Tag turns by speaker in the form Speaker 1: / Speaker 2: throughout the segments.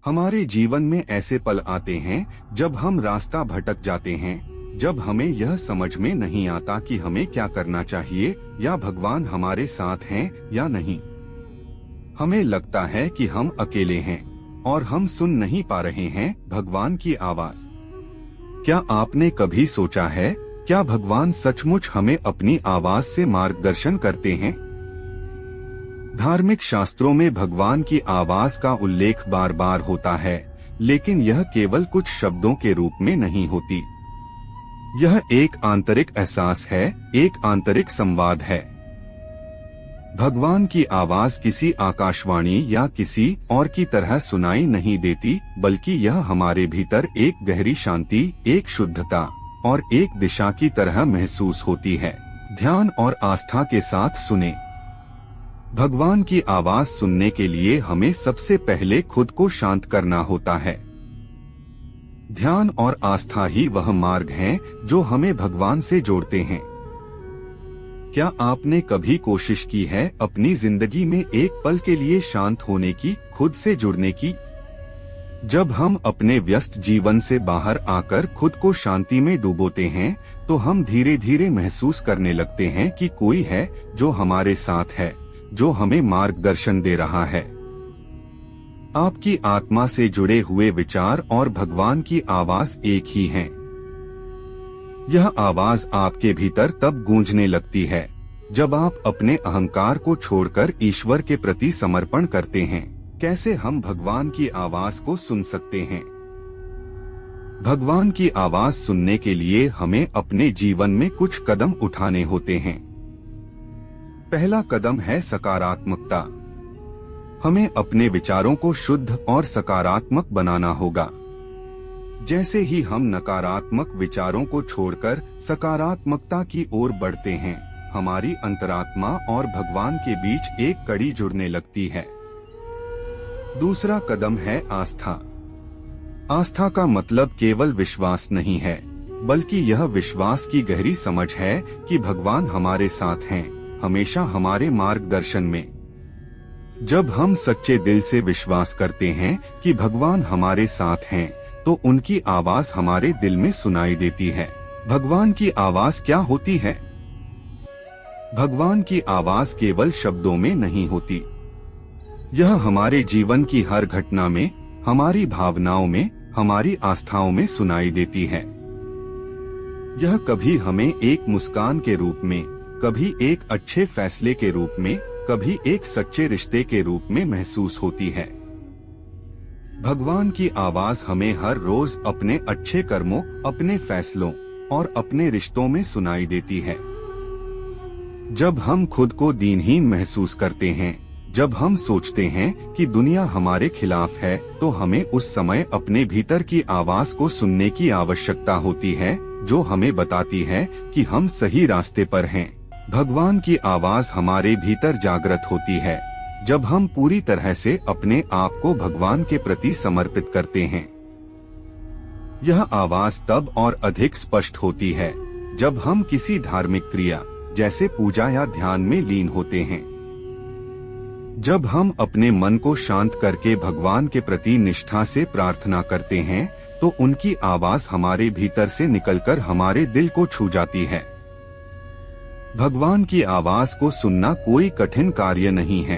Speaker 1: हमारे जीवन में ऐसे पल आते हैं जब हम रास्ता भटक जाते हैं, जब हमें यह समझ में नहीं आता कि हमें क्या करना चाहिए या भगवान हमारे साथ हैं या नहीं। हमें लगता है कि हम अकेले हैं और हम सुन नहीं पा रहे हैं भगवान की आवाज। क्या आपने कभी सोचा है, क्या भगवान सचमुच हमें अपनी आवाज से मार्गदर्शन करते हैं? धार्मिक शास्त्रों में भगवान की आवाज का उल्लेख बार बार होता है, लेकिन यह केवल कुछ शब्दों के रूप में नहीं होती। यह एक आंतरिक एहसास है, एक आंतरिक संवाद है। भगवान की आवाज किसी आकाशवाणी या किसी और की तरह सुनाई नहीं देती, बल्कि यह हमारे भीतर एक गहरी शांति, एक शुद्धता और एक दिशा की तरह महसूस होती है। ध्यान और आस्था के साथ सुने। भगवान की आवाज सुनने के लिए हमें सबसे पहले खुद को शांत करना होता है। ध्यान और आस्था ही वह मार्ग हैं जो हमें भगवान से जोड़ते हैं। क्या आपने कभी कोशिश की है अपनी जिंदगी में एक पल के लिए शांत होने की, खुद से जुड़ने की? जब हम अपने व्यस्त जीवन से बाहर आकर खुद को शांति में डुबोते हैं, तो हम धीरे धीरे महसूस करने लगते हैं कि कोई है जो हमारे साथ है, जो हमें मार्गदर्शन दे रहा है। आपकी आत्मा से जुड़े हुए विचार और भगवान की आवाज एक ही है। यह आवाज आपके भीतर तब गूंजने लगती है जब आप अपने अहंकार को छोड़कर ईश्वर के प्रति समर्पण करते हैं। कैसे हम भगवान की आवाज को सुन सकते हैं? भगवान की आवाज सुनने के लिए हमें अपने जीवन में कुछ कदम उठाने होते हैं। पहला कदम है सकारात्मकता। हमें अपने विचारों को शुद्ध और सकारात्मक बनाना होगा। जैसे ही हम नकारात्मक विचारों को छोड़कर सकारात्मकता की ओर बढ़ते हैं, हमारी अंतरात्मा और भगवान के बीच एक कड़ी जुड़ने लगती है। दूसरा कदम है आस्था। आस्था का मतलब केवल विश्वास नहीं है, बल्कि यह विश्वास की गहरी समझ है कि भगवान हमारे साथ हैं, हमेशा हमारे मार्गदर्शन में। जब हम सच्चे दिल से विश्वास करते हैं कि भगवान हमारे साथ हैं, तो उनकी आवाज हमारे दिल में सुनाई देती है। भगवान की आवाज क्या होती है? भगवान की आवाज केवल शब्दों में नहीं होती। यह हमारे जीवन की हर घटना में, हमारी भावनाओं में, हमारी आस्थाओं में सुनाई देती है। यह कभी हमें एक मुस्कान के रूप में, कभी एक अच्छे फैसले के रूप में, कभी एक सच्चे रिश्ते के रूप में महसूस होती है। भगवान की आवाज हमें हर रोज अपने अच्छे कर्मों, अपने फैसलों और अपने रिश्तों में सुनाई देती है। जब हम खुद को दीनहीन महसूस करते हैं, जब हम सोचते हैं कि दुनिया हमारे खिलाफ है, तो हमें उस समय अपने भीतर की आवाज को सुनने की आवश्यकता होती है, जो हमें बताती है कि हम सही रास्ते पर हैं। भगवान की आवाज हमारे भीतर जागृत होती है जब हम पूरी तरह से अपने आप को भगवान के प्रति समर्पित करते हैं। यह आवाज तब और अधिक स्पष्ट होती है जब हम किसी धार्मिक क्रिया जैसे पूजा या ध्यान में लीन होते हैं। जब हम अपने मन को शांत करके भगवान के प्रति निष्ठा से प्रार्थना करते हैं, तो उनकी आवाज हमारे भीतर से निकलकर हमारे दिल को छू जाती है। भगवान की आवाज को सुनना कोई कठिन कार्य नहीं है।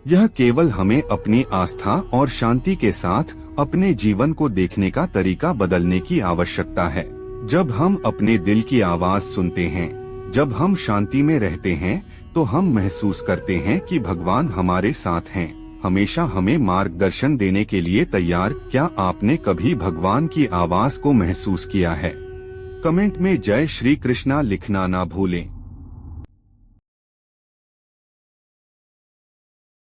Speaker 1: यह केवल हमें अपनी आस्था और शांति के साथ अपने जीवन को देखने का तरीका बदलने की आवश्यकता है। जब हम अपने दिल की आवाज सुनते हैं, जब हम शांति में रहते हैं, तो हम महसूस करते हैं कि भगवान हमारे साथ हैं, हमेशा हमें मार्गदर्शन देने के लिए तैयार। क्या आपने कभी भगवान की आवाज को महसूस किया है? कमेंट में जय श्री कृष्णा लिखना ना भूलें।